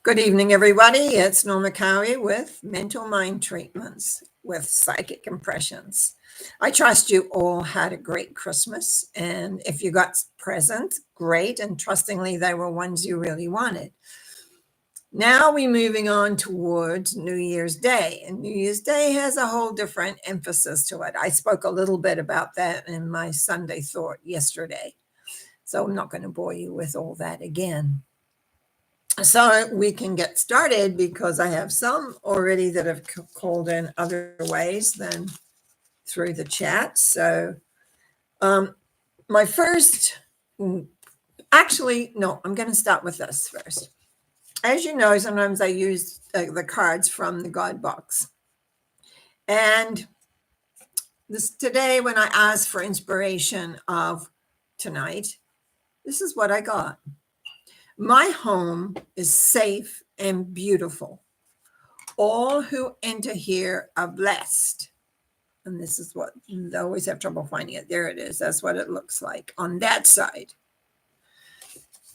Good evening, everybody. It's Norma Cowie with Mental Mind Treatments with Psychic Impressions. I trust you all had a great Christmas, and if you got presents, great, and trustingly, they were ones you really wanted. Now we're moving on towards New Year's Day, and New Year's Day has a whole different emphasis to it. I spoke a little bit about that in my Sunday thought yesterday, so I'm not going to bore you with all that again. So we can get started because I have some already that have called in other ways than through the chat. So my first, actually, no, I'm going to start with this first. As you know, sometimes I use the cards from the God box. And this today, when I asked for inspiration of tonight, this is what I got. My home is safe and beautiful. All who enter here are blessed. And this is what I always have trouble finding it. There it is. That's what it looks like on that side.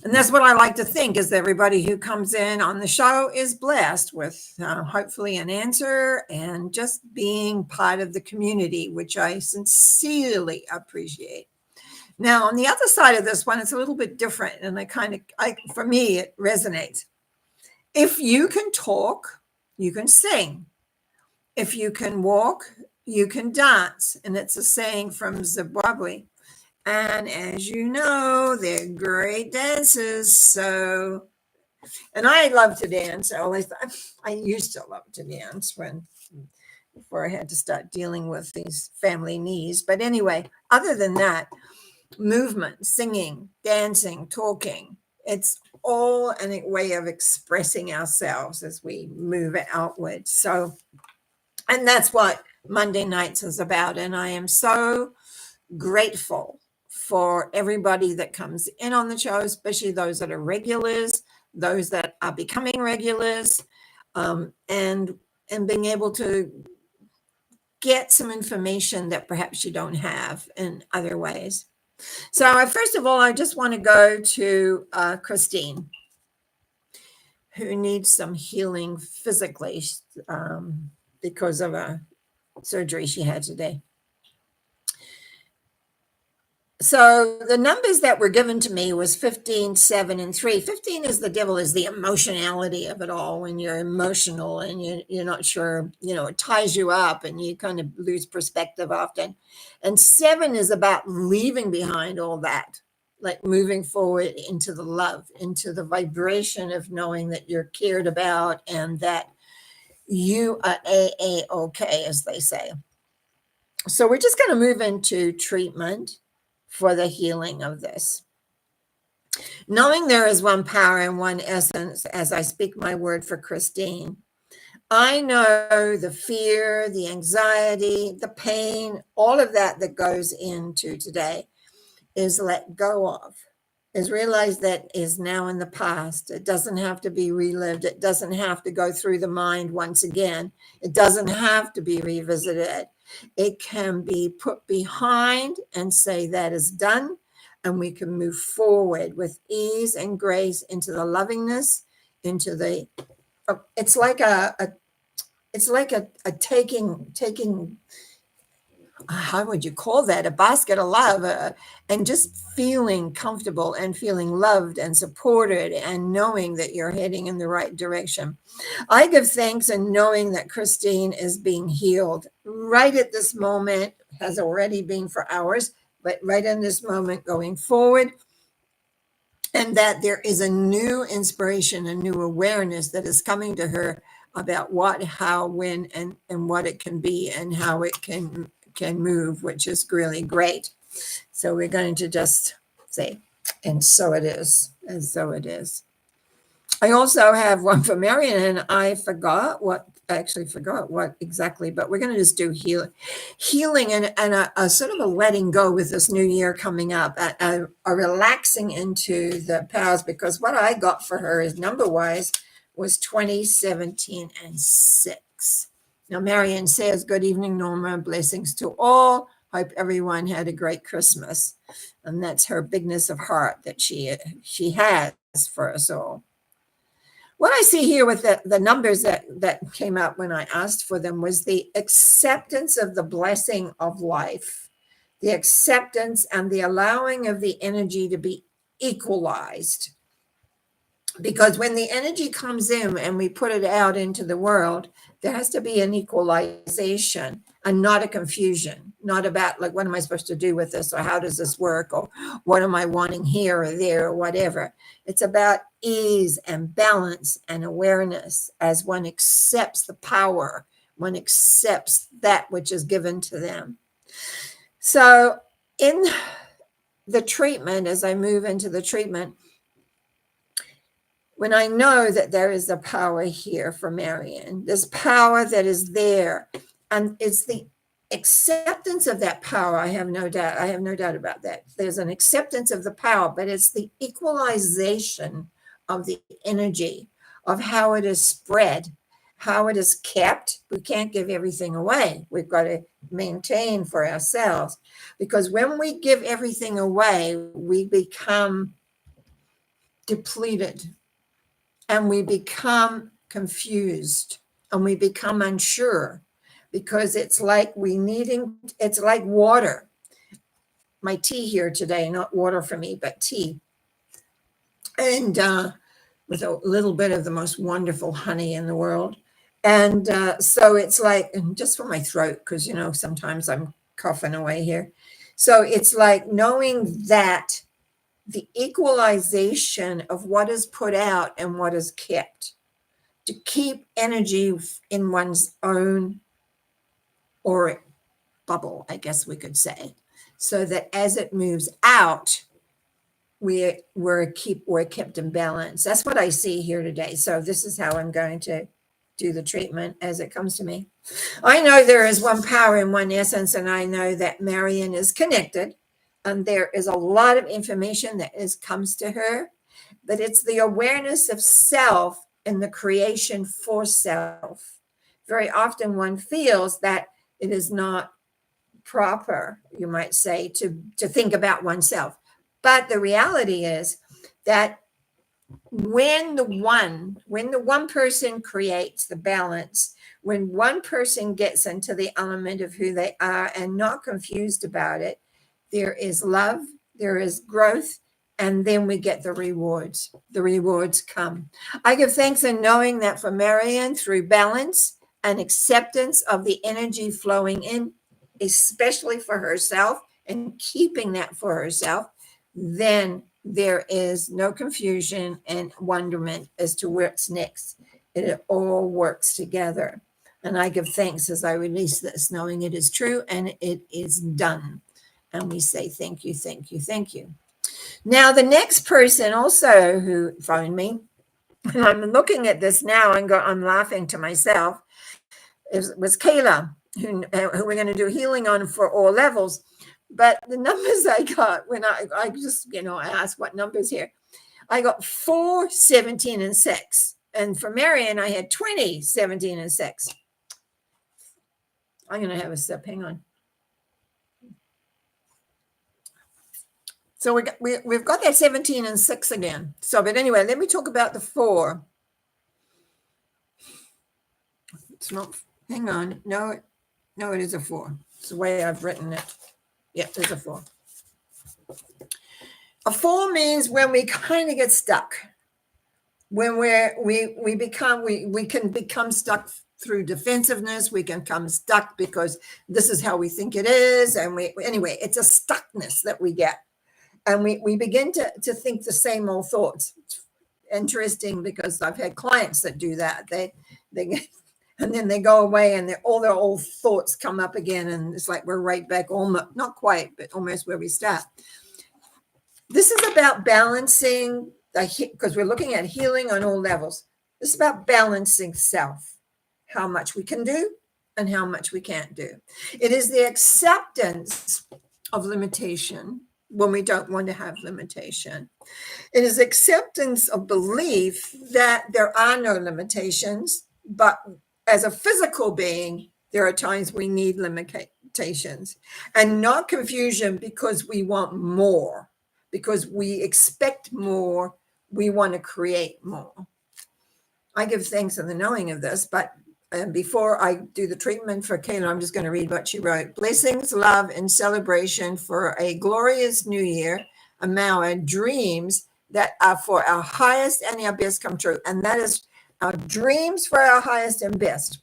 And that's what I like to think is everybody who comes in on the show is blessed with hopefully an answer and just being part of the community, which I sincerely appreciate. Now, on the other side of this one, it's a little bit different. And for me, it resonates. If you can talk, you can sing. If you can walk, you can dance. And it's a saying from Zimbabwe. And as you know, they're great dancers. So, and I love to dance. I used to love to dance before I had to start dealing with these family knees. But anyway, other than that, movement, singing, dancing, talking, it's all a way of expressing ourselves as we move outward. So, and that's what Monday nights is about. And I am so grateful for everybody that comes in on the show, especially those that are regulars, those that are becoming regulars, and being able to get some information that perhaps you don't have in other ways. So first of all, I just want to go to Christine, who needs some healing physically because of a surgery she had today. So the numbers that were given to me was 15, 7, and 3. 15 is the devil, is the emotionality of it all. When you're emotional and you're not sure, it ties you up and you kind of lose perspective often. And 7 is about leaving behind all that, like moving forward into the love, into the vibration of knowing that you're cared about and that you are A-OK, as they say. So we're just going to move into treatment for the healing of this. Knowing there is one power and one essence, as I speak my word for Christine, I know the fear, the anxiety, the pain, all of that goes into today is let go of, is realize that is now in the past. It doesn't have to be relived. It doesn't have to go through the mind once again. It doesn't have to be revisited. It can be put behind and say that is done, and we can move forward with ease and grace into the lovingness, into the. It's like a taking. How would you call that? A basket of love, and just feeling comfortable and feeling loved and supported and knowing that you're heading in the right direction. I give thanks and knowing that Christine is being healed right at this moment, has already been for hours, but right in this moment going forward. And that there is a new inspiration, a new awareness that is coming to her about what, how, when, and what it can be and how it can move, which is really great. So we're going to just say, and so it is, and so it is. I also have one for Marion, and I forgot what exactly, but we're going to just do healing and a sort of a letting go with this new year coming up, a relaxing into the past, because what I got for her is number-wise was 20, 17, and 6. Now, Marion says, good evening, Norma. Blessings to all. Hope everyone had a great Christmas. And that's her bigness of heart that she has for us all. What I see here with the numbers that came out when I asked for them was the acceptance of the blessing of life, the acceptance and the allowing of the energy to be equalized. Because when the energy comes in and we put it out into the world, there has to be an equalization and not a confusion, not about like, what am I supposed to do with this? Or how does this work? Or what am I wanting here or there or whatever? It's about ease and balance and awareness as one accepts the power, one accepts that which is given to them. So in the treatment, as I move into the treatment, when I know that there is a power here for Marion, this power that is there, and it's the acceptance of that power. I have no doubt. I have no doubt about that. There's an acceptance of the power, but it's the equalization of the energy, of how it is spread, how it is kept. We can't give everything away. We've got to maintain for ourselves, because when we give everything away, we become depleted. And we become confused and we become unsure, because it's like it's like water. My tea here today, not water for me, but tea. And with a little bit of the most wonderful honey in the world. And so it's like, just for my throat, because, sometimes I'm coughing away here. So it's like knowing that the equalization of what is put out and what is kept, to keep energy in one's own auric bubble, I guess we could say, so that as it moves out, we're kept in balance. That's what I see here today. So this is how I'm going to do the treatment as it comes to me. I know there is one power and one essence, and I know that Marion is connected. And there is a lot of information that comes to her, but it's the awareness of self and the creation for self. Very often one feels that it is not proper, you might say, to think about oneself. But the reality is that when the one person creates the balance, when one person gets into the element of who they are and not confused about it, there is love, there is growth, and then we get the rewards. The rewards come. I give thanks in knowing that for Marianne, through balance and acceptance of the energy flowing in, especially for herself, and keeping that for herself, then there is no confusion and wonderment as to what's next. It all works together. And I give thanks as I release this, knowing it is true and it is done. And we say, thank you, thank you, thank you. Now, the next person also who phoned me, and I'm looking at this now and I'm laughing to myself, was Kayla, who we're going to do healing on for all levels. But the numbers I got when I just, I asked what numbers here. I got 4, 17, and 6. And for Marion, I had 20, 17, and 6. I'm going to have a sip. Hang on. So we've got that 17 and 6 again. So, but anyway, let me talk about the 4. It's not, hang on. No, it is a 4. It's the way I've written it. Yeah, there's a 4. A 4 means when we kind of get stuck, when we can become stuck through defensiveness. We can come stuck because this is how we think it is. And anyway, it's a stuckness that we get. And we begin to think the same old thoughts. It's interesting because I've had clients that do that. They get, and then they go away and all their old thoughts come up again. And it's like we're right back, almost, not quite, but almost where we start. This is about balancing, because we're looking at healing on all levels. This is about balancing self, how much we can do and how much we can't do. It is the acceptance of limitation when we don't want to have limitation. It is acceptance of belief that there are no limitations, but as a physical being, there are times we need limitations, and not confusion because we want more, because we expect more, we want to create more. I give thanks in the knowing of this, but before I do the treatment for Kayla, I'm just going to read what she wrote. Blessings, love, and celebration for a glorious new year. And now our dreams that are for our highest and our best come true. And that is our dreams for our highest and best.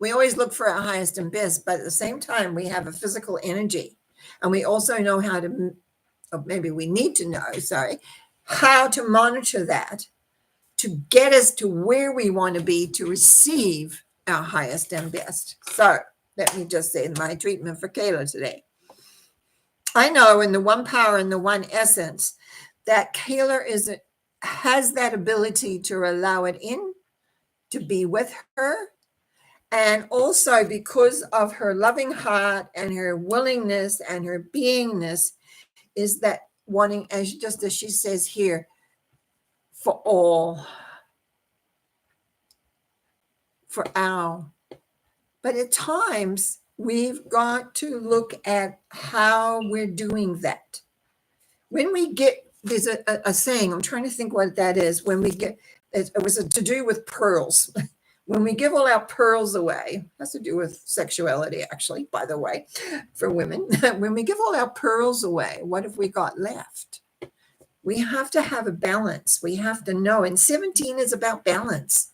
We always look for our highest and best, but at the same time, we have a physical energy. And we also know how to, or maybe we need to know, how to monitor that to get us to where we want to be to receive our highest and best. So let me just say my treatment for Kayla today. I know in the one power and the one essence that Kayla has that ability to allow it in, to be with her. And also because of her loving heart and her willingness and her beingness is that wanting, as she says here, for all, for our. But at times we've got to look at how we're doing that. When we get, there's a saying, I'm trying to think what that is. When we get, it was to do with pearls. When we give all our pearls away, has to do with sexuality, actually, by the way, for women. When we give all our pearls away, what have we got left? We have to have a balance. We have to know. And 17 is about balance,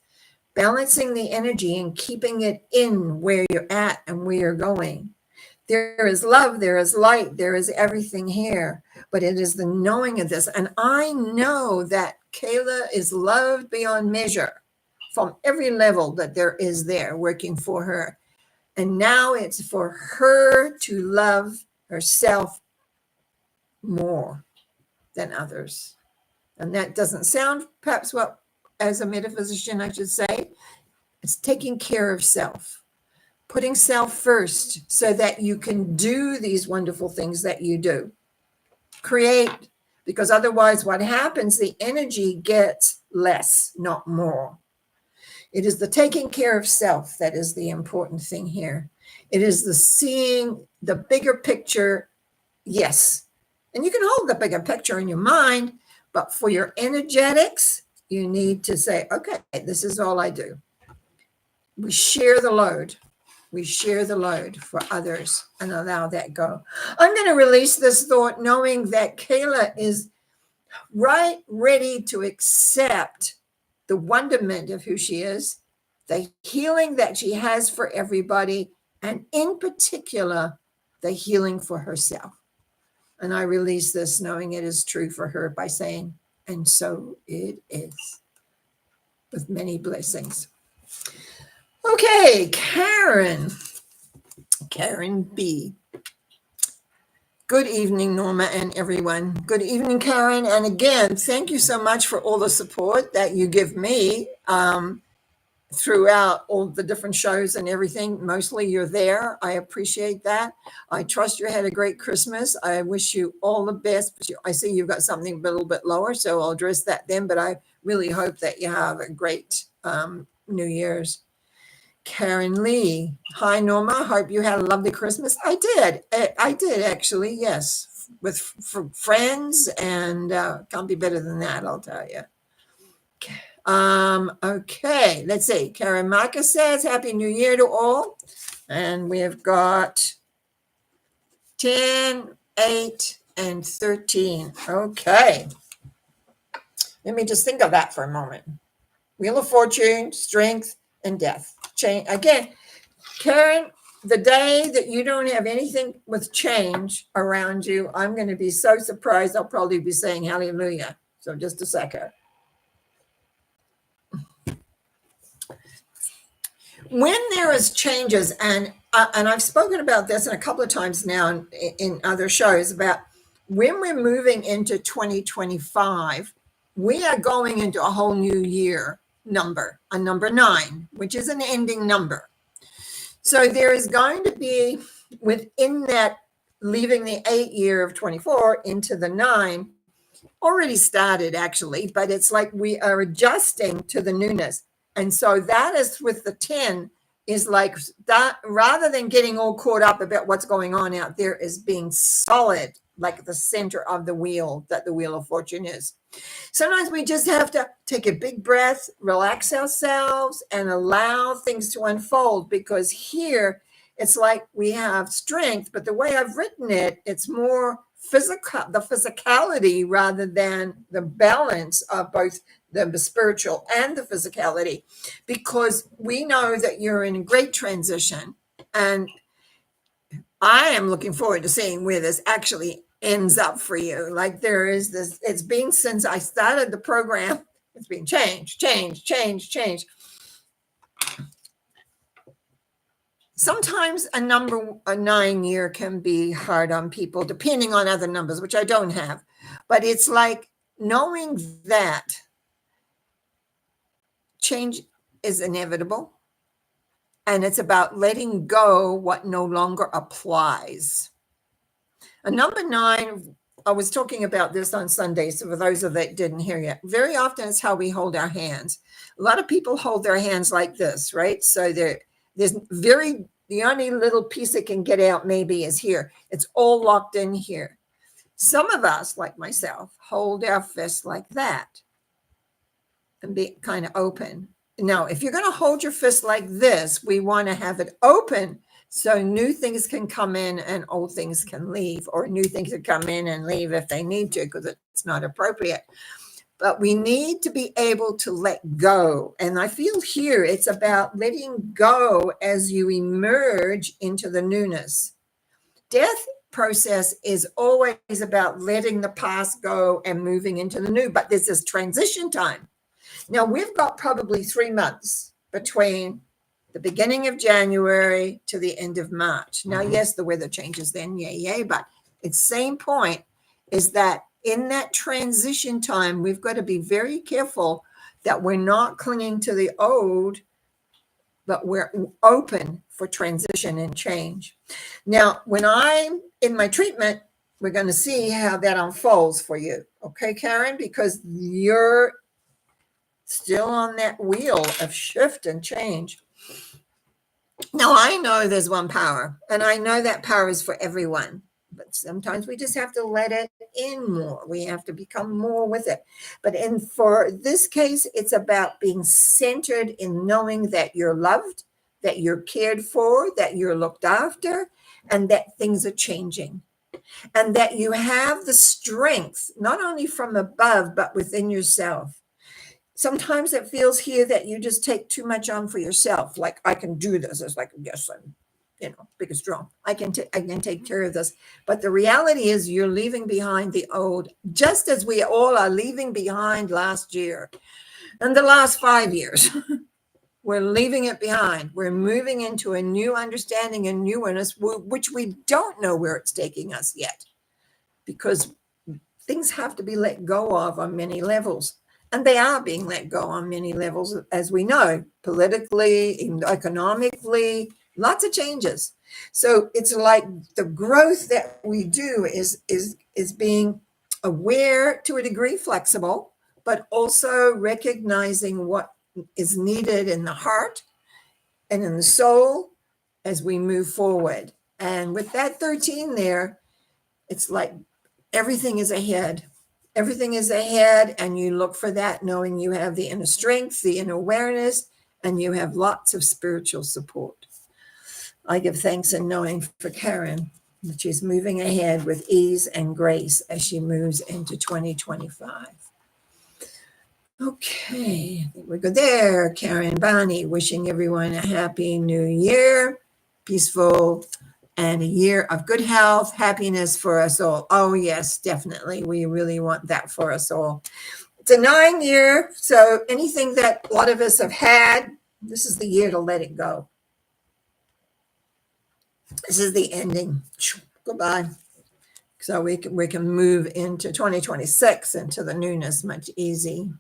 balancing the energy and keeping it in where you're at and where you're going. There is love, there is light, there is everything here, but it is the knowing of this. And I know that Kayla is loved beyond measure from every level that there is there working for her. And now it's for her to love herself more than others. And that doesn't sound perhaps what, as a metaphysician, I should say, it's taking care of self, putting self first so that you can do these wonderful things that you do. Create, because otherwise what happens, the energy gets less, not more. It is the taking care of self that is the important thing here. It is the seeing the bigger picture, yes. And you can hold the bigger picture in your mind, but for your energetics, you need to say, okay, this is all I do. We share the load. We share the load for others and allow that go. I'm going to release this thought knowing that Kayla is right ready to accept the wonderment of who she is, the healing that she has for everybody, and in particular, the healing for herself. And I release this knowing it is true for her by saying, and so it is, with many blessings. Okay, Karen B. Good evening, Norma and everyone. Good evening, Karen. And again, thank you so much for all the support that you give me throughout all the different shows and everything. Mostly you're there. I appreciate that. I trust you had a great Christmas. I wish you all the best. I see you've got something a little bit lower, so I'll address that then. But I really hope that you have a great New Year's. Karen Lee. Hi, Norma. Hope you had a lovely Christmas. I did. I did, actually, yes. With friends, and can't be better than that, I'll tell you. Okay, let's see. Karen Marcus says, Happy New Year to all. And we have got 10, 8, and 13. Okay. Let me just think of that for a moment. Wheel of Fortune, strength, and death. Change again, Karen, the day that you don't have anything with change around you, I'm going to be so surprised. I'll probably be saying hallelujah. So just a second. When there is changes, and I've spoken about this in a couple of times now in other shows, about when we're moving into 2025, we are going into a whole new year number, a number 9, which is an ending number. So there is going to be, within that, leaving the 8 year of 24 into the 9, already started actually, but it's like we are adjusting to the newness. And so that is with the 10 is like that, rather than getting all caught up about what's going on out there, is being solid like the center of the wheel that the Wheel of Fortune is. Sometimes we just have to take a big breath, relax ourselves, and allow things to unfold, because here it's like we have strength, but the way I've written it, it's more physical, the physicality rather than the balance of both the spiritual and the physicality, because we know that you're in a great transition. And I am looking forward to seeing where this actually ends up for you. Like, there is this, it's been since I started the program, it's been change. Sometimes a 9 year can be hard on people, depending on other numbers, which I don't have. But it's like knowing that change is inevitable, and it's about letting go what no longer applies. A number 9, I was talking about this on Sunday, so for those of that didn't hear yet, very often it's how we hold our hands. A lot of people hold their hands like this, right? So the only little piece that can get out maybe is here. It's all locked in here. Some of us, like myself, hold our fists like that and be kind of open. Now, if you're going to hold your fist like this, we want to have it open so new things can come in and old things can leave, or new things can come in and leave if they need to, because it's not appropriate. But we need to be able to let go. And I feel here it's about letting go as you emerge into the newness. Death process is always about letting the past go and moving into the new, but there's this transition time. Now, we've got probably 3 months between the beginning of January to the end of March. Now, yes, the weather changes then, yay, but it's same point, is that in that transition time, we've got to be very careful that we're not clinging to the old, but we're open for transition and change. Now, when I'm in my treatment, we're going to see how that unfolds for you. Okay, Karen, because you're still on that wheel of shift and change. Now, I know there's one power, and I know that power is for everyone, but sometimes we just have to let it in more. We have to become more with it. But for this case, it's about being centered in knowing that you're loved, that you're cared for, that you're looked after, and that things are changing. And that you have the strength, not only from above, but within yourself. Sometimes it feels here that you just take too much on for yourself. Like, I can do this. It's like, yes, I'm, big and strong. I can take care of this. But the reality is you're leaving behind the old, just as we all are leaving behind last year and the last 5 years. We're leaving it behind. We're moving into a new understanding and newness, which we don't know where it's taking us yet, because things have to be let go of on many levels. And they are being let go on many levels, as we know, politically, economically, lots of changes. So it's like the growth that we do is being aware, to a degree, flexible, but also recognizing what is needed in the heart and in the soul as we move forward. And with that 13 there, it's like everything is ahead. Everything is ahead, and you look for that, knowing you have the inner strength, the inner awareness, and you have lots of spiritual support. I give thanks in knowing for Karen that she's moving ahead with ease and grace as she moves into 2025. Okay, I think we're good there. Karen, Bonnie, wishing everyone a happy new year, peaceful, and a year of good health, happiness for us all. Oh, yes, definitely. We really want that for us all. It's a 9-year, so anything that a lot of us have had, this is the year to let it go. This is the ending. Goodbye. So we can move into 2026, into the newness, much easy.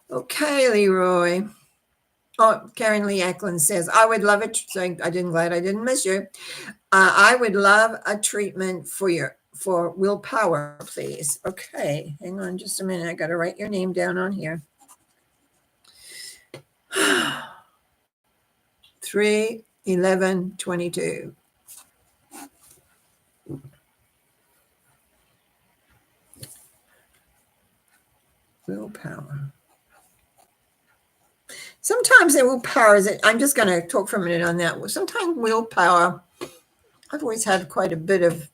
Okay, Leroy. Oh, Karen Lee Eklund says, I would love it. Saying, glad I didn't miss you. I would love a treatment for willpower, please. Okay, hang on just a minute. I got to write your name down on here. 3/11/22. Willpower. Sometimes the willpower is, I'm just going to talk for a minute on that. Sometimes willpower, I've always had quite a bit of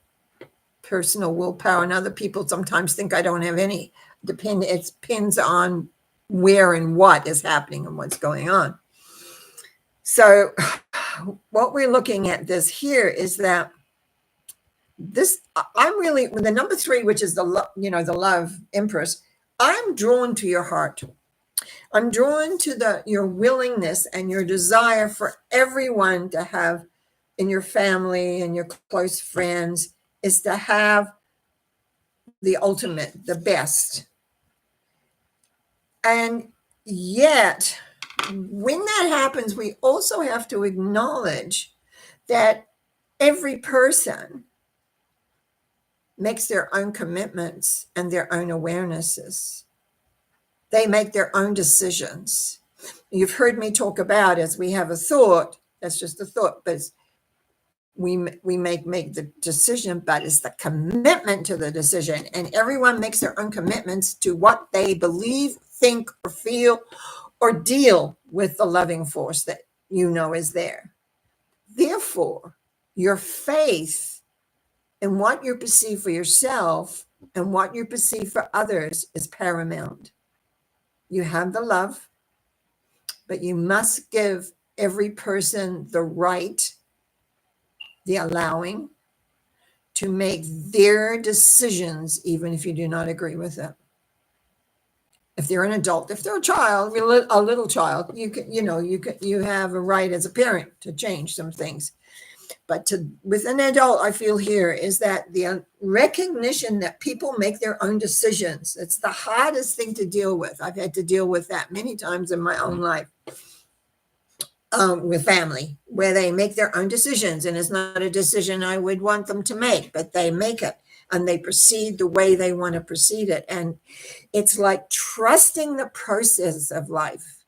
personal willpower, and other people sometimes think I don't have any. It depends on where and what is happening and what's going on. So what we're looking at this here is that this, I'm really, with the number 3, which is the love empress, I'm drawn to your heart. I'm drawn to your willingness and your desire for everyone to have in your family and your close friends is to have the ultimate, the best. And yet, when that happens, we also have to acknowledge that every person makes their own commitments and their own awarenesses. They make their own decisions. You've heard me talk about, as we have a thought, that's just a thought, but we make the decision, but it's the commitment to the decision. And everyone makes their own commitments to what they believe, think, or feel, or deal with the loving force that is there. Therefore, your faith in what you perceive for yourself and what you perceive for others is paramount. You have the love, but you must give every person the right, the allowing, to make their decisions, even if you do not agree with them. If they're an adult, if they're a child, a little child, you have a right as a parent to change some things. But with an adult, I feel here is that the recognition that people make their own decisions. It's the hardest thing to deal with. I've had to deal with that many times in my own life. With family, where they make their own decisions, and it's not a decision I would want them to make, but they make it and they proceed the way they want to proceed it. And it's like trusting the process of life,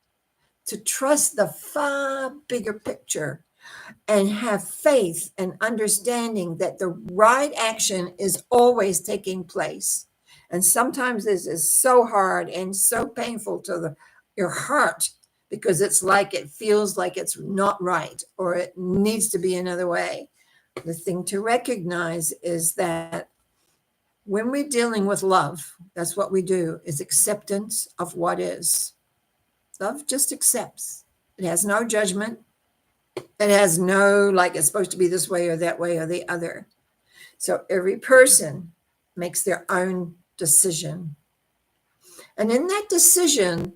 to trust the far bigger picture and have faith and understanding that the right action is always taking place. And sometimes this is so hard and so painful to your heart, because it's like it feels like it's not right or it needs to be another way. The thing to recognize is that when we're dealing with love, that's what we do, is acceptance of what is. Love just accepts. It has no judgment. It has no, like, it's supposed to be this way or that way or the other. So every person makes their own decision. And in that decision,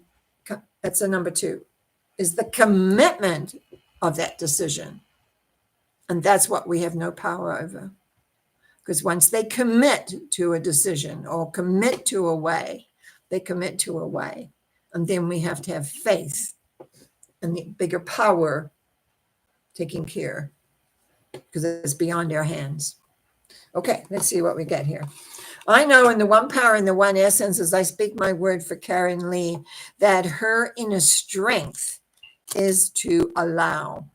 that's the number 2, is the commitment of that decision. And that's what we have no power over. Because once they commit to a decision or commit to a way, they commit to a way. And then we have to have faith and the bigger power taking care, because it's beyond our hands. Okay, let's see what we get here. I know in the one power and the one essence, as I speak my word for Karen Lee, that her inner strength is to allow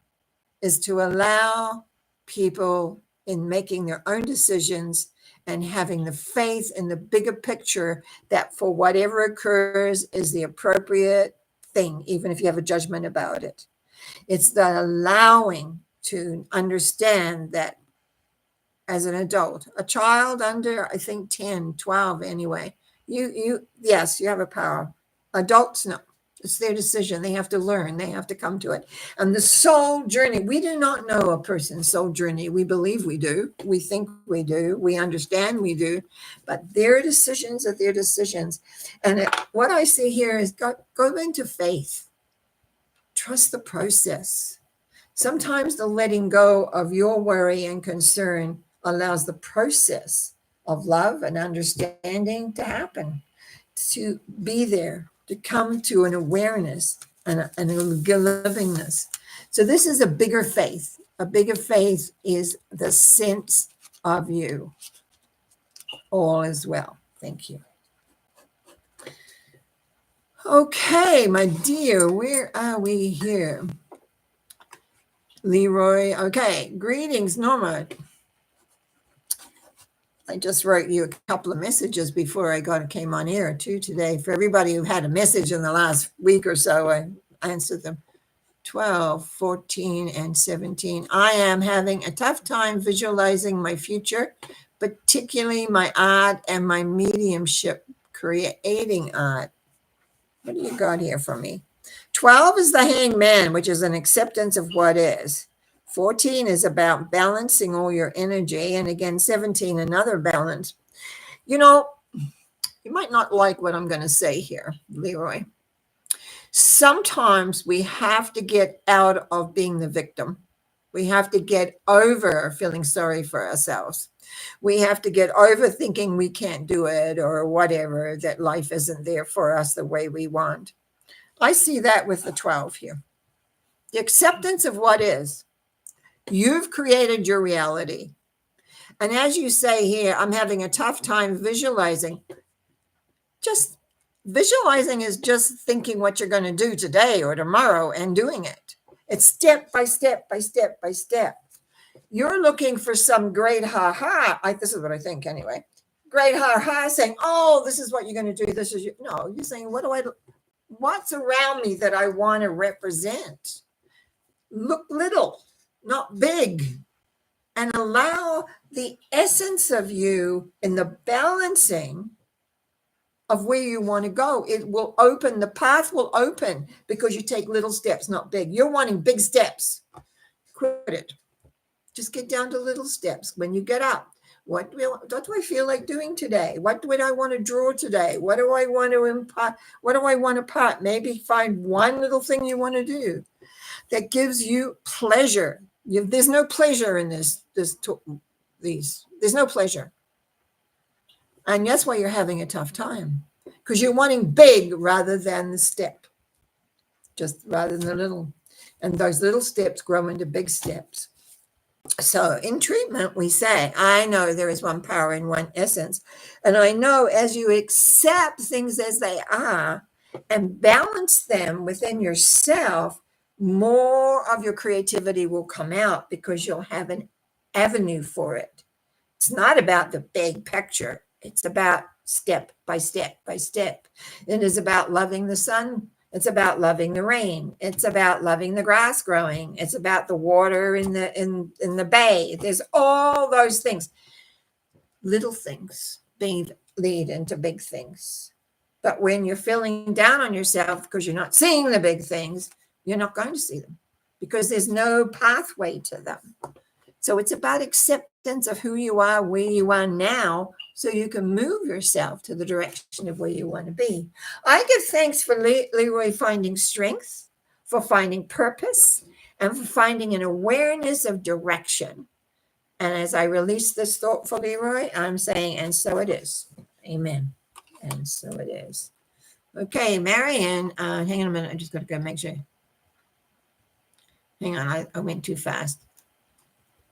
people in making their own decisions and having the faith in the bigger picture that for whatever occurs is the appropriate thing, even if you have a judgment about it. It's the allowing to understand that as an adult, a child under, I think, 10, 12 anyway, yes, you have a power. Adults, no. It's their decision. They have to learn. They have to come to it. And the soul journey, we do not know a person's soul journey. We believe we do. We think we do. We understand we do. But their decisions are their decisions. And what I see here is go into faith. Trust the process. Sometimes the letting go of your worry and concern allows the process of love and understanding to happen, to be there, to come to an awareness and a livingness. So this is a bigger faith. A bigger faith is the sense of you. All is well. Thank you. Okay, my dear, where are we here? Leroy. Okay, greetings, Norma. I just wrote you a couple of messages before came on air too today. For everybody who had a message in the last week or so, I answered them. 12, 14, and 17. I am having a tough time visualizing my future, particularly my art and my mediumship creating art. What do you got here for me? 12 is the hangman, which is an acceptance of what is. 14 is about balancing all your energy. And again, 17, another balance. You know, you might not like what I'm going to say here, Leroy. Sometimes we have to get out of being the victim. We have to get over feeling sorry for ourselves. We have to get over thinking we can't do it or whatever, that life isn't there for us the way we want. I see that with the 12 here. The acceptance of what is. You've created your reality. And as you say here, I'm having a tough time visualizing. Just visualizing is just thinking what you're going to do today or tomorrow and doing it. It's step by step by step by step. You're looking for some great ha-ha. This is what I think anyway. Great ha-ha saying, oh, this is what you're going to do. This is you. No, you're saying, what's around me that I want to represent? Look little, not big. And allow the essence of you in the balancing of where you want to go. It will open, the path will open because you take little steps, not big. You're wanting big steps. Quit it. Just get down to little steps. When you get up, what do I feel like doing today? What would I want to draw today? What do I want to impart? What do I want to part? Maybe find one little thing you want to do that gives you pleasure. There's no pleasure in there's no pleasure. And that's why you're having a tough time, because you're wanting big rather than the step, just rather than the little. And those little steps grow into big steps. So in treatment, we say, I know there is one power in one essence. And I know as you accept things as they are and balance them within yourself, more of your creativity will come out because you'll have an avenue for it. It's not about the big picture. It's about step by step by step. It is about loving the sun. It's about loving the rain. It's about loving the grass growing. It's about the water in the bay. There's all those things. Little things lead into big things. But when you're feeling down on yourself because you're not seeing the big things, you're not going to see them because there's no pathway to them. So it's about acceptance of who you are, where you are now, so you can move yourself to the direction of where you want to be. I give thanks for Leroy finding strength, for finding purpose, and for finding an awareness of direction. And as I release this thought for Leroy, I'm saying, and so it is. Amen. And so it is. Okay, Marianne, hang on a minute. I just got to go make sure. Hang on, I went too fast.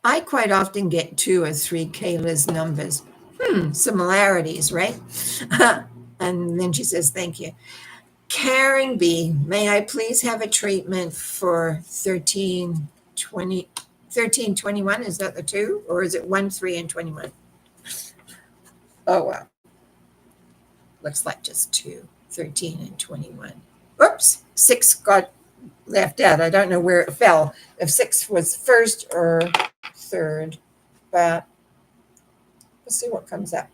I quite often get 2 or 3 Kayla's numbers. Similarities, right? And then she says, thank you. Karen B, may I please have a treatment for 1321? Is that the 2? Or is it 1, 3, and 21? Oh, wow. Looks like just 2, 13, and 21. Oops, 6 got left out. I don't know where it fell. If 6 was first or third, but let's see what comes up.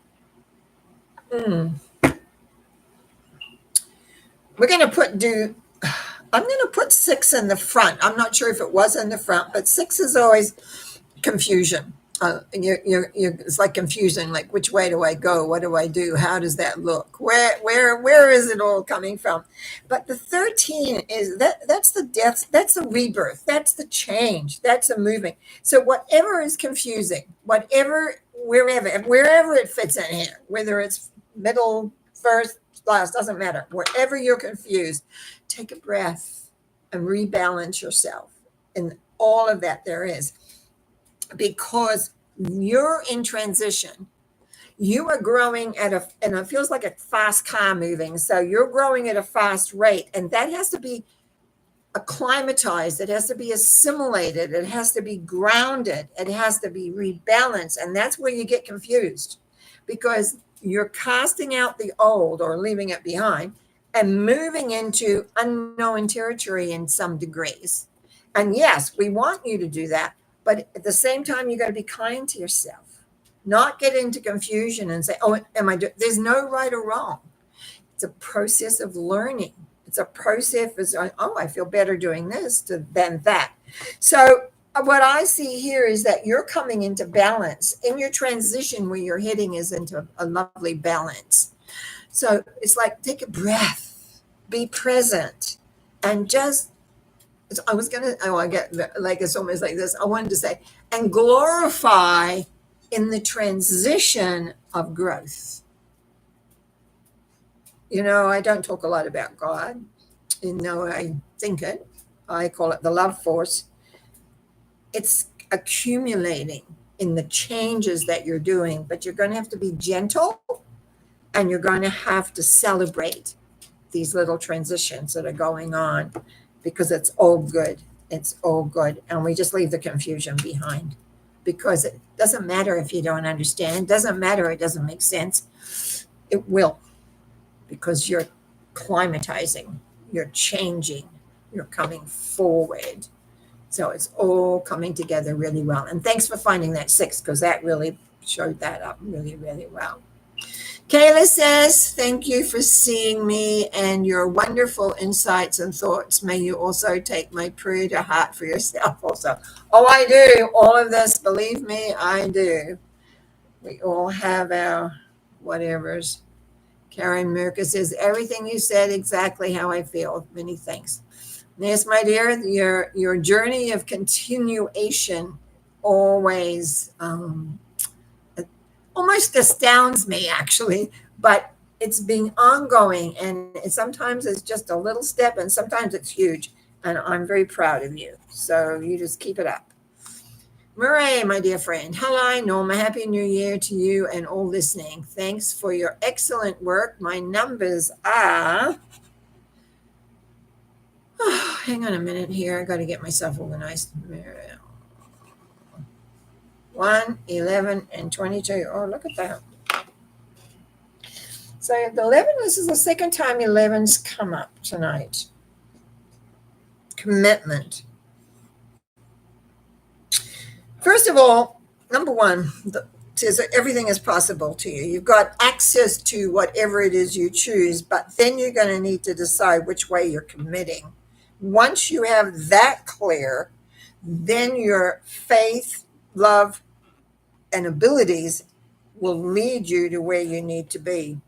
We're going to I'm going to put 6 in the front. I'm not sure if it was in the front, but 6 is always confusion. It's like confusion, like which way do I go? What do I do? How does that look? Where is it all coming from? But the 13 is that's the death, that's the rebirth, that's the change, that's the moving. So whatever is confusing, wherever it fits in here, whether it's middle, first, last, doesn't matter. Wherever you're confused, take a breath and rebalance yourself in all of that there is. Because you're in transition, you are growing and it feels like a fast car moving. So you're growing at a fast rate, and that has to be acclimatized. It has to be assimilated. It has to be grounded. It has to be rebalanced. And that's where you get confused. because you're casting out the old or leaving it behind and moving into unknown territory in some degrees. And yes, we want you to do that, but at the same time, you got to be kind to yourself, not get into confusion and say, "Oh, am I?" There's no right or wrong. It's a process of learning. It's a process of, oh, I feel better doing this than that. So what I see here is that you're coming into balance in your transition where you're heading is into a lovely balance. So it's like take a breath, be present, and just, I was going to, oh, I get like, it's almost like this. I wanted to say, and glorify in the transition of growth. You know, I don't talk a lot about God. You know, I think it. I call it the love force. It's accumulating in the changes that you're doing, but you're going to have to be gentle and you're going to have to celebrate these little transitions that are going on because it's all good. It's all good. And we just leave the confusion behind because it doesn't matter if you don't understand. It doesn't matter. It doesn't make sense. It will, because you're climatizing, you're changing, you're coming forward. So it's all coming together really well. And thanks for finding that 6, because that really showed that up really, really well. Kayla says, thank you for seeing me and your wonderful insights and thoughts. May you also take my prayer to heart for yourself also. Oh, I do. All of this, believe me, I do. We all have our whatevers. Karen Merker says, everything you said, exactly how I feel. Many thanks. Yes, my dear, your journey of continuation always almost astounds me, actually, but it's being ongoing, and sometimes it's just a little step, and sometimes it's huge, and I'm very proud of you. So you just keep it up. Murray, my dear friend. Hello, Norma. Happy New Year to you and all listening. Thanks for your excellent work. My numbers are... Oh, hang on a minute here. I got to get myself organized. 1, 11, and 22. Oh, look at that. So the 11, this is the second time 11's come up tonight. Commitment. First of all, number 1, says that everything is possible to you. You've got access to whatever it is you choose, but then you're going to need to decide which way you're committing. Once you have that clear, then your faith, love, and abilities will lead you to where you need to be.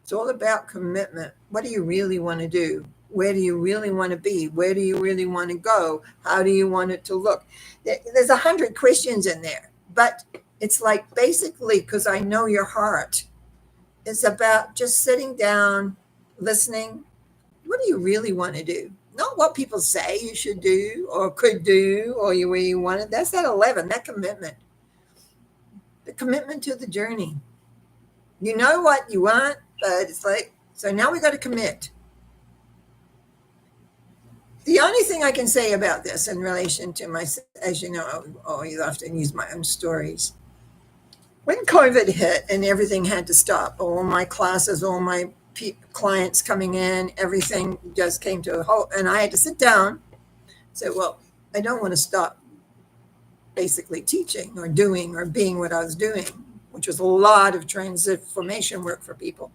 It's all about commitment. What do you really want to do? Where do you really want to be? Where do you really want to go? How do you want it to look? There's 100 questions in there, but it's like basically, because I know your heart, it's about just sitting down, listening. What do you really want to do? Not what people say you should do or could do or where you want it. That's that 11, that commitment. The commitment to the journey. You know what you want, but it's like, so now we got to commit. The only thing I can say about this in relation to my, as you know, I always often use my own stories. When COVID hit and everything had to stop, all my classes, all my clients coming in, everything just came to a halt, and I had to sit down and say, well, I don't want to stop basically teaching or doing or being what I was doing, which was a lot of transformation work for people.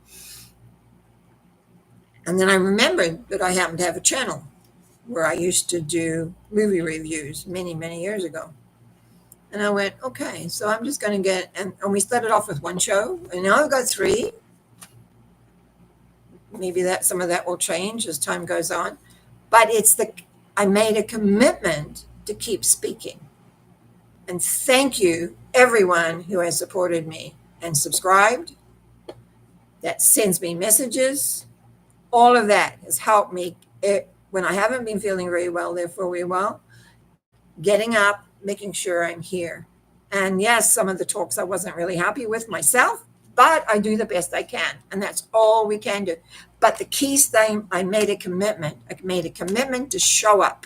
And then I remembered that I happened to have a channel where I used to do movie reviews many, many years ago. And I went, okay, so I'm just going to get, and we started off with 1 show, and now I've got 3. Maybe that some of that will change as time goes on. But I made a commitment to keep speaking. And thank you, everyone who has supported me and subscribed, that sends me messages. All of that has helped me when I haven't been feeling very well there for a while, getting up, making sure I'm here. And yes, some of the talks I wasn't really happy with myself, but I do the best I can. And that's all we can do. But the key thing, I made a commitment. I made a commitment to show up.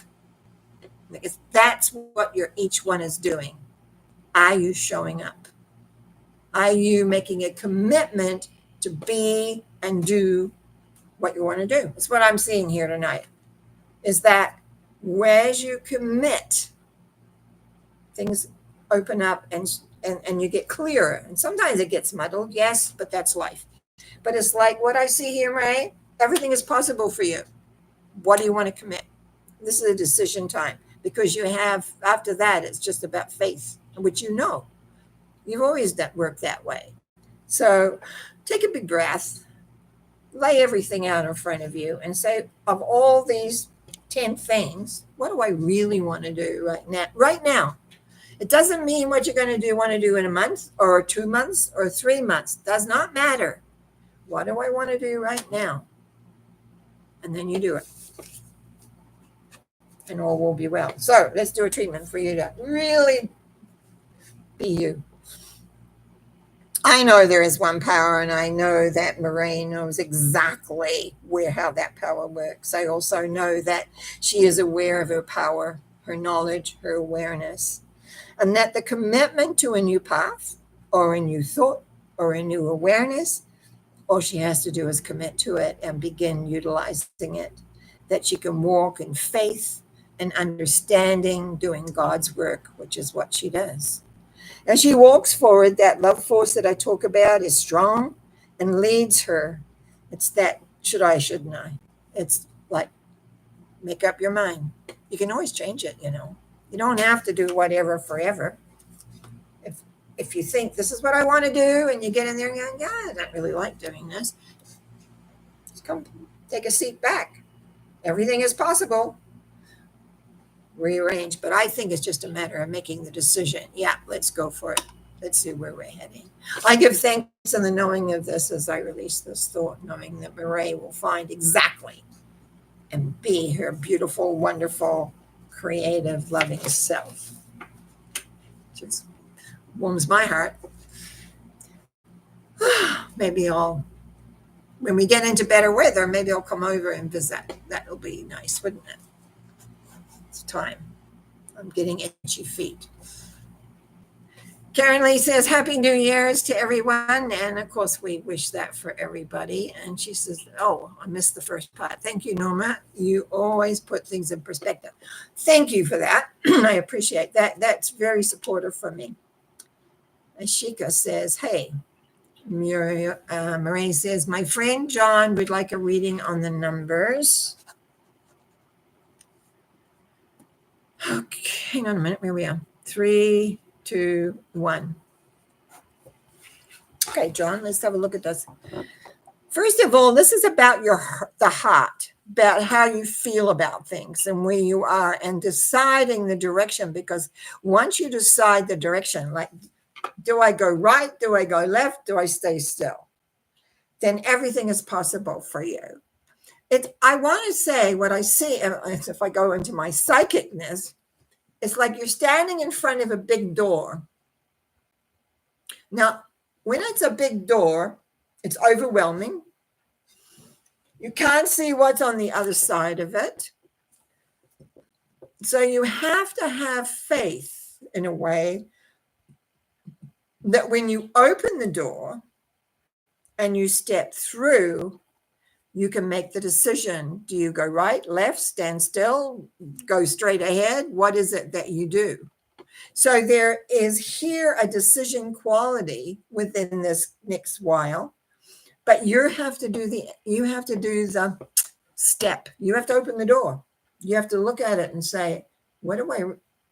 Because that's what each one is doing. Are you showing up? Are you making a commitment to be and do what you want to do? That's what I'm seeing here tonight, is that as you commit, things open up and you get clearer. And sometimes it gets muddled, yes, but that's life. But it's like what I see here, right? Everything is possible for you. What do you want to commit? This is a decision time, because you have, after that, it's just about faith, which you know. You've always worked that way. So take a big breath, lay everything out in front of you, and say, of all these 10 things, what do I really want to do right now? Right now. It doesn't mean what you're going to want to do in a month or 2 months or 3 months. Does not matter. What do I want to do right now? And then you do it. And all will be well. So let's do a treatment for you to really be you. I know there is one power, and I know that Marie knows exactly how that power works. I also know that she is aware of her power, her knowledge, her awareness, and that the commitment to a new path or a new thought or a new awareness, all she has to do is commit to it and begin utilizing it, that she can walk in faith and understanding, doing God's work, which is what she does. As she walks forward, that love force that I talk about is strong and leads her. It's that should I, shouldn't I? It's like, make up your mind. You can always change it, you know. You don't have to do whatever forever. If you think this is what I want to do, and you get in there and go, yeah, I don't really like doing this, just come take a seat back. Everything is possible. Rearrange, but I think it's just a matter of making the decision. Yeah, let's go for it. Let's see where we're heading. I give thanks in the knowing of this as I release this thought, knowing that Marie will find exactly and be her beautiful, wonderful, creative, loving self. Just warms my heart. Maybe when we get into better weather, maybe I'll come over and visit. That'll be nice, wouldn't it? It's time. I'm getting itchy feet. Karen Lee says, Happy New Year's to everyone. And of course, we wish that for everybody. And she says, oh, I missed the first part. Thank you, Norma. You always put things in perspective. Thank you for that. I appreciate that. That's very supportive for me. Ashika says, hey. Marie says, my friend John would like a reading on the numbers. Okay, hang on a minute. Where we are. 3, 2, 1. Okay, John, let's have a look at this. First of all, this is about the heart, about how you feel about things and where you are, and deciding the direction. Because once you decide the direction, like, do I go right? Do I go left? Do I stay still? Then everything is possible for you. I want to say what I see, if I go into my psychicness, it's like you're standing in front of a big door. Now, when it's a big door, it's overwhelming. You can't see what's on the other side of it. So you have to have faith in a way that when you open the door and you step through, you can make the decision. Do you go right, left, stand still, go straight ahead? What is it that you do? So there is here a decision quality within this next while, but you have to do the step. You have to open the door. You have to look at it and say,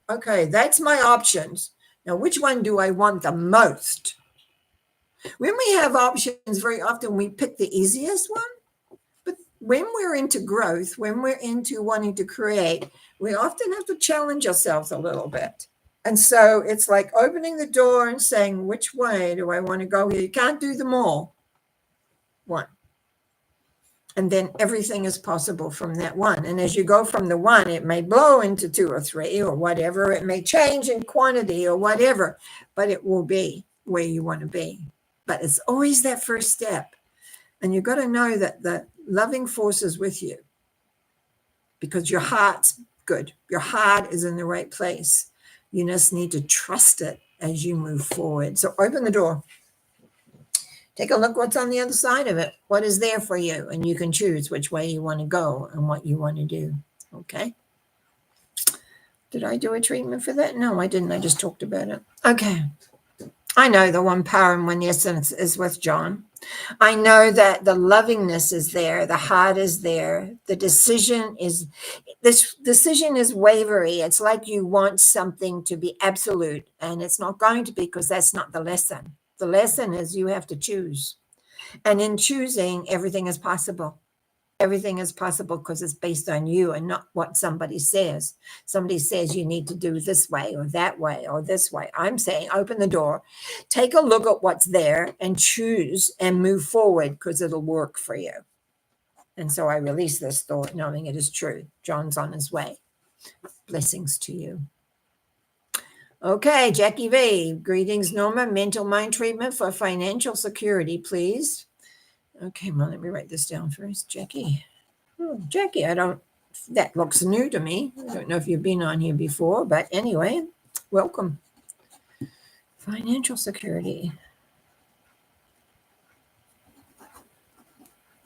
okay, that's my options. Now, which one do I want the most? When we have options, very often we pick the easiest one. But when we're into growth, when we're into wanting to create, we often have to challenge ourselves a little bit. And so it's like opening the door and saying, which way do I want to go here? You can't do them all. One. And then everything is possible from that one. And as you go from the one, it may blow into 2 or 3 or whatever. It may change in quantity or whatever, but it will be where you want to be. But it's always that first step. And you've got to know that the loving force is with you, because your heart's good. Your heart is in the right place. You just need to trust it as you move forward. So open the door. Take a look what's on the other side of it. What is there for you? And you can choose which way you want to go and what you want to do. Okay. Did I do a treatment for that? No, I didn't. I just talked about it. Okay. I know the one power and one essence is with John. I know that the lovingness is there. The heart is there. This decision is wavery. It's like you want something to be absolute, and it's not going to be, because that's not the lesson. The lesson is you have to choose. And in choosing, everything is possible. Everything is possible because it's based on you and not what somebody says. Somebody says you need to do this way or that way or this way. I'm saying open the door, take a look at what's there and choose and move forward, because it'll work for you. And so I release this thought knowing it is true. John's on his way. Blessings to you. Okay, Jackie V. Greetings, Norma. Mental mind treatment for financial security, please. Okay, well, let me write this down first. Jackie. Oh, Jackie, that looks new to me. I don't know if you've been on here before, but anyway, welcome. Financial security.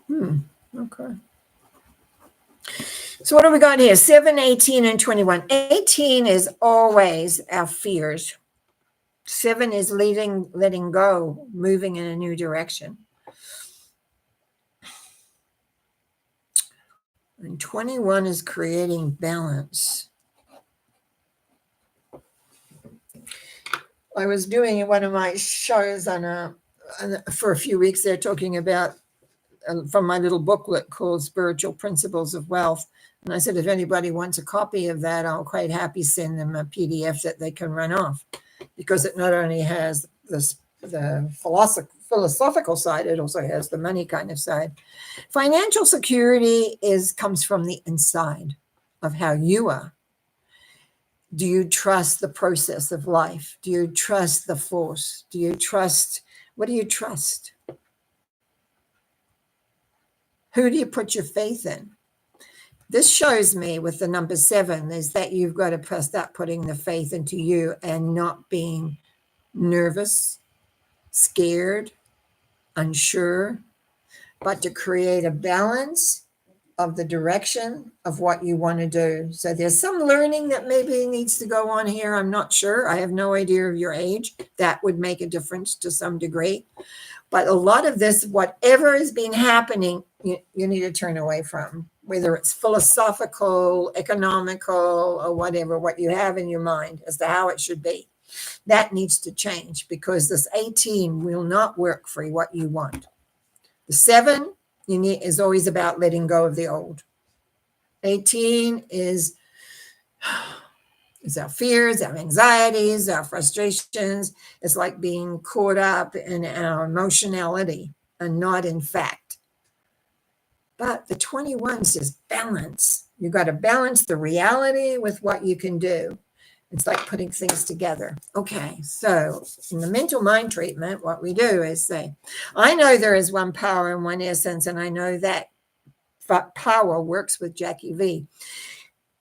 Okay. So what do we got here? 7, 18, and 21. 18 is always our fears. 7 is letting go, moving in a new direction. And 21 is creating balance. I was doing one of my shows for a few weeks there, talking about from my little booklet called Spiritual Principles of Wealth. And I said, if anybody wants a copy of that, I'll quite happy send them a PDF that they can run off, because it not only has the philosophical side, it also has the money kind of side. Financial security comes from the inside of how you are. Do you trust the process of life? Do you trust the force? What do you trust? Who do you put your faith in? This shows me with the number 7 is that you've got to start putting the faith into you and not being nervous, scared, unsure, but to create a balance of the direction of what you want to do. So there's some learning that maybe needs to go on here. I'm not sure. I have no idea of your age. That would make a difference to some degree. But a lot of this, whatever has been happening, you need to turn away from, whether it's philosophical, economical, or whatever, what you have in your mind as to how it should be. That needs to change, because this 18 will not work for what you want. The 7 is always about letting go of the old. 18 is our fears, our anxieties, our frustrations. It's like being caught up in our emotionality and not in fact. But the 21 says balance. You've got to balance the reality with what you can do. It's like putting things together. Okay, so in the mental mind treatment, what we do is say, I know there is one power and one essence, and I know that power works with Jackie V.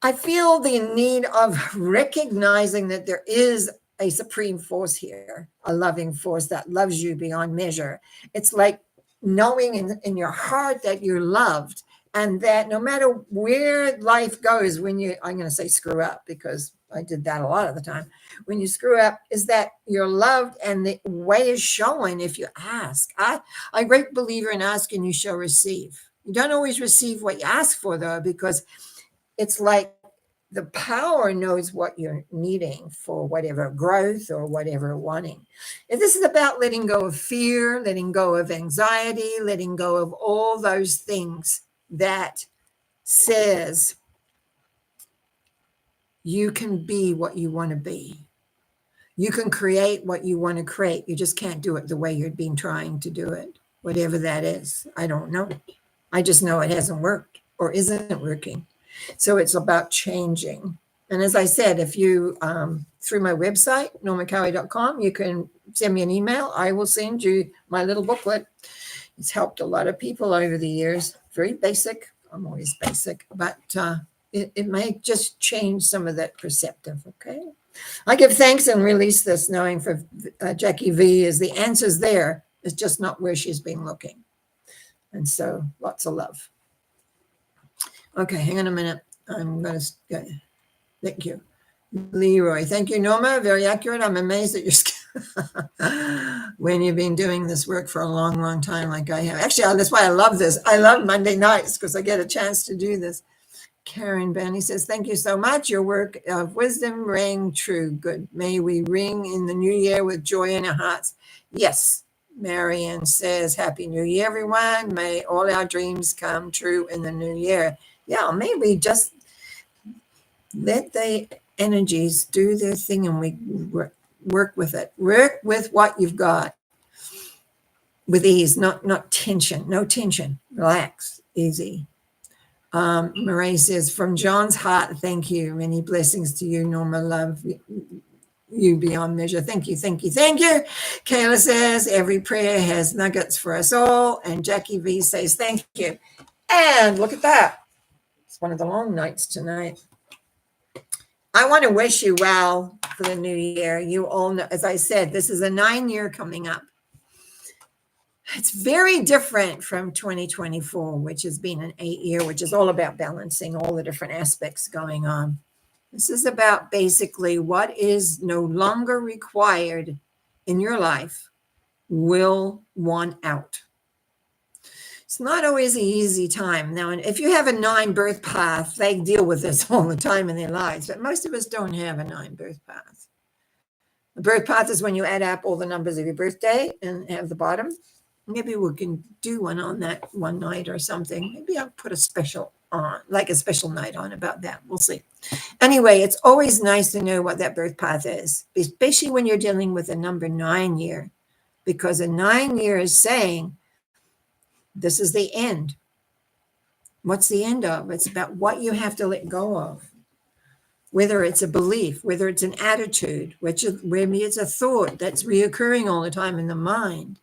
I feel the need of recognizing that there is a supreme force here, a loving force that loves you beyond measure. It's like knowing in your heart that you're loved, and that no matter where life goes, I'm going to say screw up, because I did that a lot of the time. When you screw up, is that you're loved, and the way is showing if you ask. I'm a great believer in ask and you shall receive. You don't always receive what you ask for, though, because it's like the power knows what you're needing for whatever growth or whatever wanting. And this is about letting go of fear, letting go of anxiety, letting go of all those things that says you can be what you want to be. You can create what you want to create. You just can't do it the way you've been trying to do it, whatever that is. I don't know. I just know it hasn't worked or isn't working. So it's about changing. And as I said, if you, through my website, normacowie.com, you can send me an email. I will send you my little booklet. It's helped a lot of people over the years. Very basic. I'm always basic, but it may just change some of that perceptive, okay? I give thanks and release this, knowing for Jackie V is the answer's there. It's just not where she's been looking. And so lots of love. Okay, hang on a minute. I'm going to, thank you. Leroy, thank you, Norma. Very accurate. I'm amazed at your skill when you've been doing this work for a long, long time like I have. Actually, that's why I love this. I love Monday nights because I get a chance to do this. Karen Benny says, thank you so much. Your work of wisdom rang true. Good. May we ring in the new year with joy in our hearts. Yes. Marianne says, Happy New Year, everyone. May all our dreams come true in the new year. Yeah, maybe just let the energies do their thing and we work with it. Work with what you've got with ease, not tension. No tension. Relax. Easy. Marie says, from John's heart, thank you. Many blessings to you, Norma. Love you beyond measure. Thank you, thank you, thank you. Kayla says, every prayer has nuggets for us all. And Jackie V says, thank you. And look at that. It's one of the long nights tonight. I want to wish you well for the new year. You all know, as I said, this is a 9-year coming up. It's very different from 2024, which has been an 8-year, which is all about balancing all the different aspects going on. This is about basically what is no longer required in your life will want out. It's not always an easy time. Now, if you have a 9 birth path, they deal with this all the time in their lives, but most of us don't have a 9 birth path. The birth path is when you add up all the numbers of your birthday and have the bottom. Maybe we can do one on that one night or something. Maybe I'll put a special on, like a special night on about that. We'll see. Anyway, it's always nice to know what that birth path is, especially when you're dealing with a number 9 year, because a 9 year is saying, this is the end. What's the end of? It's about what you have to let go of. Whether it's a belief, whether it's an attitude, maybe it's a thought that's reoccurring all the time in the mind.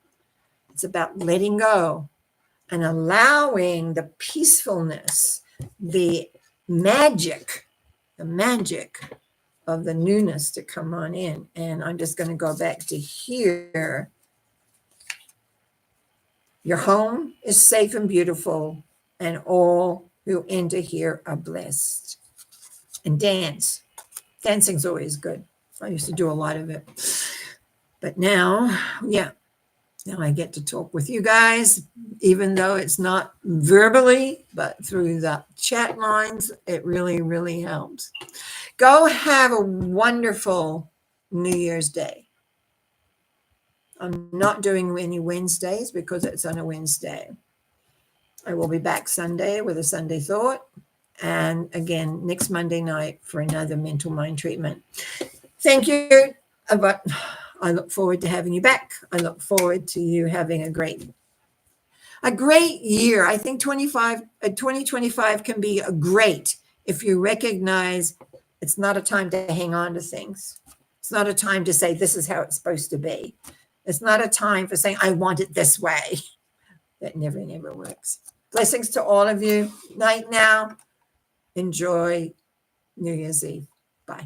It's about letting go and allowing the peacefulness, the magic of the newness to come on in. And I'm just going to go back to here. Your home is safe and beautiful, and all who enter here are blessed. And dance. Dancing's always good. I used to do a lot of it. But now, now I get to talk with you guys, even though it's not verbally, but through the chat lines, it really, really helps. Go have a wonderful New Year's Day. I'm not doing any Wednesdays because it's on a Wednesday. I will be back Sunday with a Sunday thought. And again, next Monday night for another mental mind treatment. Thank you. I look forward to having you back. I look forward to you having a great year. I think 2025 can be a great if you recognize it's not a time to hang on to things. It's not a time to say this is how it's supposed to be. It's not a time for saying I want it this way. That never works. Blessings to all of you. Night now. Enjoy New Year's Eve. Bye.